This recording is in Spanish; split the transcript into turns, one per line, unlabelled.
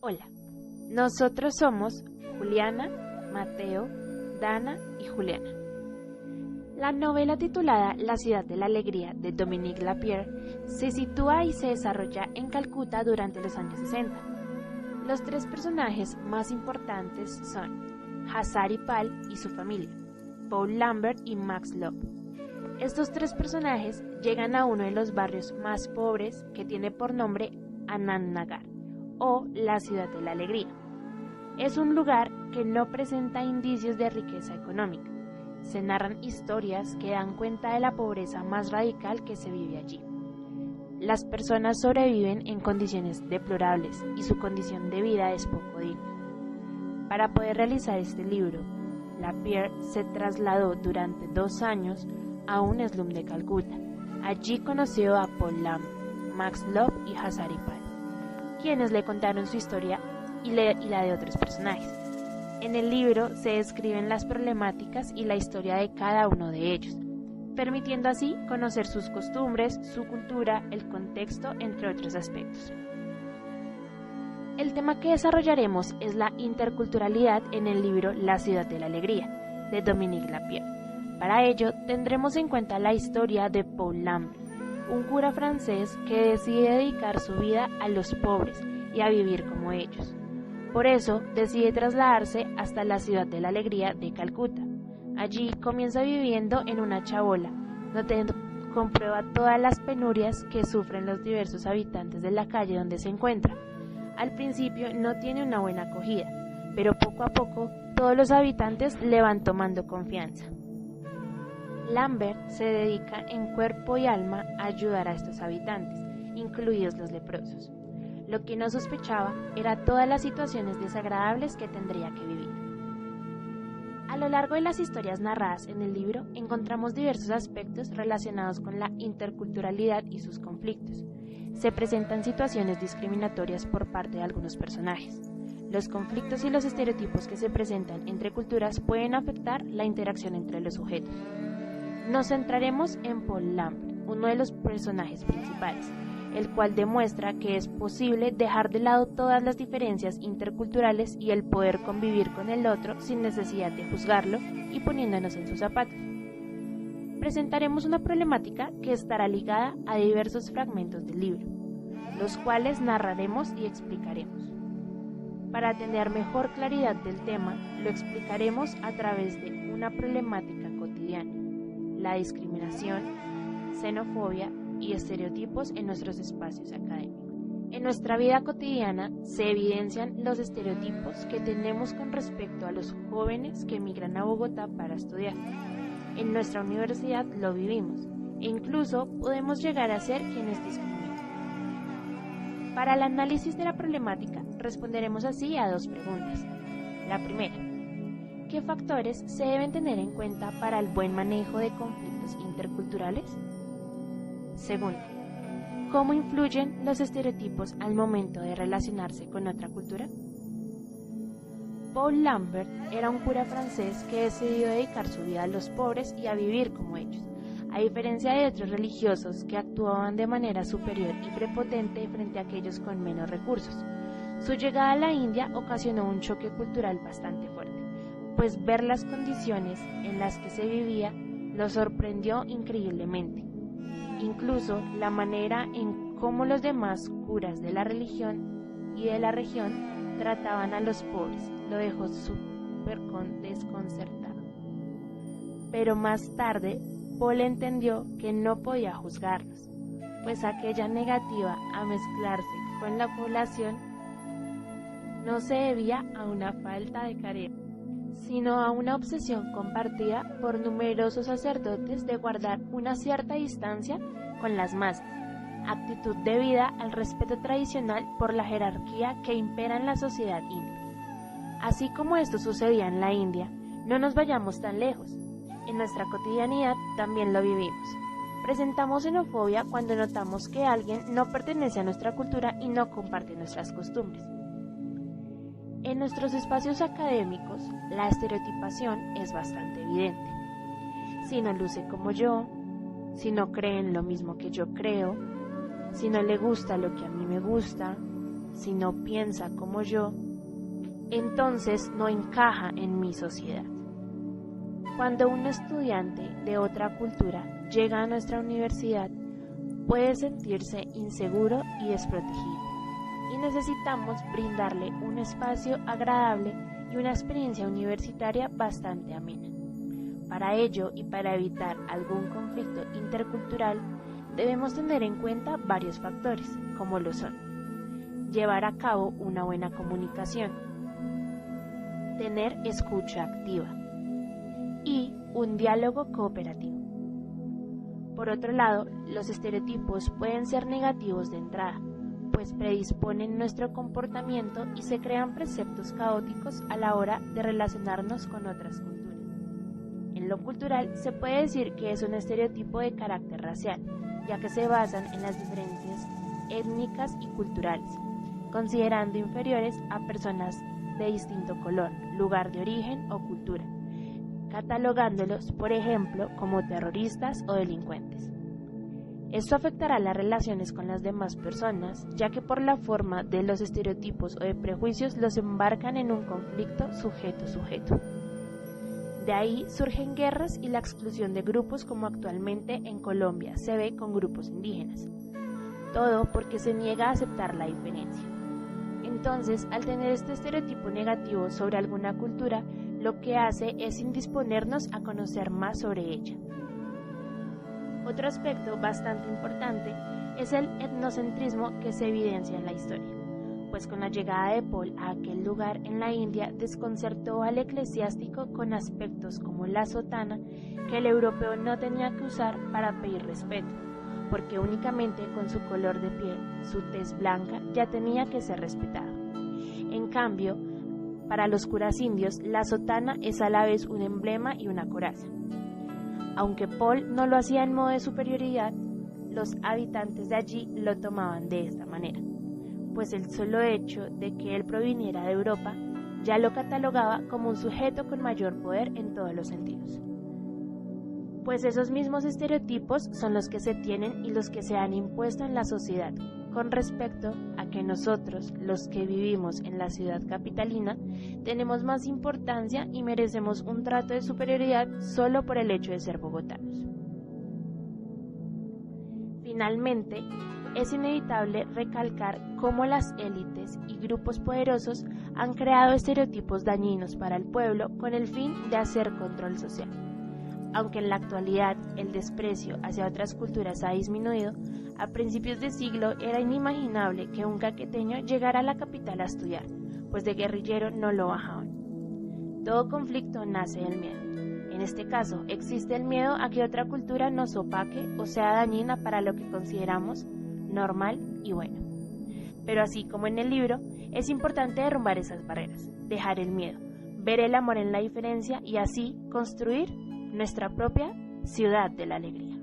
Hola, nosotros somos Juliana, Mateo, Dana y Juliana. La novela titulada La ciudad de la alegría de Dominique Lapierre se sitúa y se desarrolla en Calcuta durante los años 60. Los tres personajes más importantes son Hazaripal y su familia, Paul Lambert y Max Love. Estos tres personajes llegan a uno de los barrios más pobres que tiene por nombre Anand Nagar, o la ciudad de la alegría. Es un lugar que no presenta indicios de riqueza económica. Se narran historias que dan cuenta de la pobreza más radical que se vive allí. Las personas sobreviven en condiciones deplorables y su condición de vida es poco digna. Para poder realizar este libro, Lapierre se trasladó durante 2 años a un slum de Calcuta. Allí conoció a Paul Lambert, Max Love y Hazaripal, quienes le contaron su historia y la de otros personajes. En el libro se describen las problemáticas y la historia de cada uno de ellos, permitiendo así conocer sus costumbres, su cultura, el contexto, entre otros aspectos. El tema que desarrollaremos es la interculturalidad en el libro La ciudad de la alegría, de Dominique Lapierre. Para ello, tendremos en cuenta la historia de Paul Lambert, un cura francés que decide dedicar su vida a los pobres y a vivir como ellos. Por eso, decide trasladarse hasta la ciudad de la alegría de Calcuta. Allí comienza viviendo en una chabola, donde comprueba todas las penurias que sufren los diversos habitantes de la calle donde se encuentra. Al principio no tiene una buena acogida, pero poco a poco todos los habitantes le van tomando confianza. Lambert se dedica en cuerpo y alma a ayudar a estos habitantes, incluidos los leprosos. Lo que no sospechaba era todas las situaciones desagradables que tendría que vivir. A lo largo de las historias narradas en el libro encontramos diversos aspectos relacionados con la interculturalidad y sus conflictos. Se presentan situaciones discriminatorias por parte de algunos personajes. Los conflictos y los estereotipos que se presentan entre culturas pueden afectar la interacción entre los sujetos. Nos centraremos en Paul Lambert, uno de los personajes principales, el cual demuestra que es posible dejar de lado todas las diferencias interculturales y el poder convivir con el otro sin necesidad de juzgarlo y poniéndonos en sus zapatos. Presentaremos una problemática que estará ligada a diversos fragmentos del libro, los cuales narraremos y explicaremos. Para tener mejor claridad del tema, lo explicaremos a través de una problemática cotidiana: la discriminación, xenofobia y estereotipos en nuestros espacios académicos. En nuestra vida cotidiana se evidencian los estereotipos que tenemos con respecto a los jóvenes que emigran a Bogotá para estudiar. En nuestra universidad lo vivimos e incluso podemos llegar a ser quienes discriminan. Para el análisis de la problemática responderemos así a 2 preguntas. La primera: ¿qué factores se deben tener en cuenta para el buen manejo de conflictos interculturales? Segunda, ¿cómo influyen los estereotipos al momento de relacionarse con otra cultura? Paul Lambert era un cura francés que decidió dedicar su vida a los pobres y a vivir como ellos, a diferencia de otros religiosos que actuaban de manera superior y prepotente frente a aquellos con menos recursos. Su llegada a la India ocasionó un choque cultural bastante fuerte, pues ver las condiciones en las que se vivía lo sorprendió increíblemente. Incluso la manera en cómo los demás curas de la religión y de la región trataban a los pobres lo dejó súper desconcertado. Pero más tarde, Paul entendió que no podía juzgarlos, pues aquella negativa a mezclarse con la población no se debía a una falta de caridad, sino a una obsesión compartida por numerosos sacerdotes de guardar una cierta distancia con las masas, actitud debida al respeto tradicional por la jerarquía que impera en la sociedad india. Así como esto sucedía en la India, no nos vayamos tan lejos. En nuestra cotidianidad también lo vivimos. Presentamos xenofobia cuando notamos que alguien no pertenece a nuestra cultura y no comparte nuestras costumbres. En nuestros espacios académicos, la estereotipación es bastante evidente. Si no luce como yo, si no cree en lo mismo que yo creo, si no le gusta lo que a mí me gusta, si no piensa como yo, entonces no encaja en mi sociedad. Cuando un estudiante de otra cultura llega a nuestra universidad, puede sentirse inseguro y desprotegido, y necesitamos brindarle un espacio agradable y una experiencia universitaria bastante amena. Para ello y para evitar algún conflicto intercultural, debemos tener en cuenta varios factores, como lo son: llevar a cabo una buena comunicación, tener escucha activa y un diálogo cooperativo. Por otro lado, los estereotipos pueden ser negativos de entrada, pues predisponen nuestro comportamiento y se crean preceptos caóticos a la hora de relacionarnos con otras culturas. En lo cultural, se puede decir que es un estereotipo de carácter racial, ya que se basan en las diferencias étnicas y culturales, considerando inferiores a personas de distinto color, lugar de origen o cultura, catalogándolos, por ejemplo, como terroristas o delincuentes. Esto afectará las relaciones con las demás personas, ya que por la forma de los estereotipos o de prejuicios los embarcan en un conflicto sujeto-sujeto. De ahí surgen guerras y la exclusión de grupos, como actualmente en Colombia se ve con grupos indígenas. Todo porque se niega a aceptar la diferencia. Entonces, al tener este estereotipo negativo sobre alguna cultura, lo que hace es indisponernos a conocer más sobre ella. Otro aspecto bastante importante es el etnocentrismo que se evidencia en la historia, pues con la llegada de Paul a aquel lugar en la India desconcertó al eclesiástico con aspectos como la sotana que el europeo no tenía que usar para pedir respeto, porque únicamente con su color de piel, su tez blanca, ya tenía que ser respetado. En cambio, para los curas indios, la sotana es a la vez un emblema y una coraza. Aunque Paul no lo hacía en modo de superioridad, los habitantes de allí lo tomaban de esta manera, pues el solo hecho de que él proviniera de Europa ya lo catalogaba como un sujeto con mayor poder en todos los sentidos. Pues esos mismos estereotipos son los que se tienen y los que se han impuesto en la sociedad con respecto a que nosotros, los que vivimos en la ciudad capitalina, tenemos más importancia y merecemos un trato de superioridad solo por el hecho de ser bogotanos. Finalmente, es inevitable recalcar cómo las élites y grupos poderosos han creado estereotipos dañinos para el pueblo con el fin de hacer control social. Aunque en la actualidad el desprecio hacia otras culturas ha disminuido, a principios de siglo era inimaginable que un caqueteño llegara a la capital a estudiar, pues de guerrillero no lo bajaban. Todo conflicto nace del miedo. En este caso, existe el miedo a que otra cultura nos opaque o sea dañina para lo que consideramos normal y bueno. Pero así como en el libro, es importante derrumbar esas barreras, dejar el miedo, ver el amor en la diferencia y así construir nuestra propia ciudad de la alegría.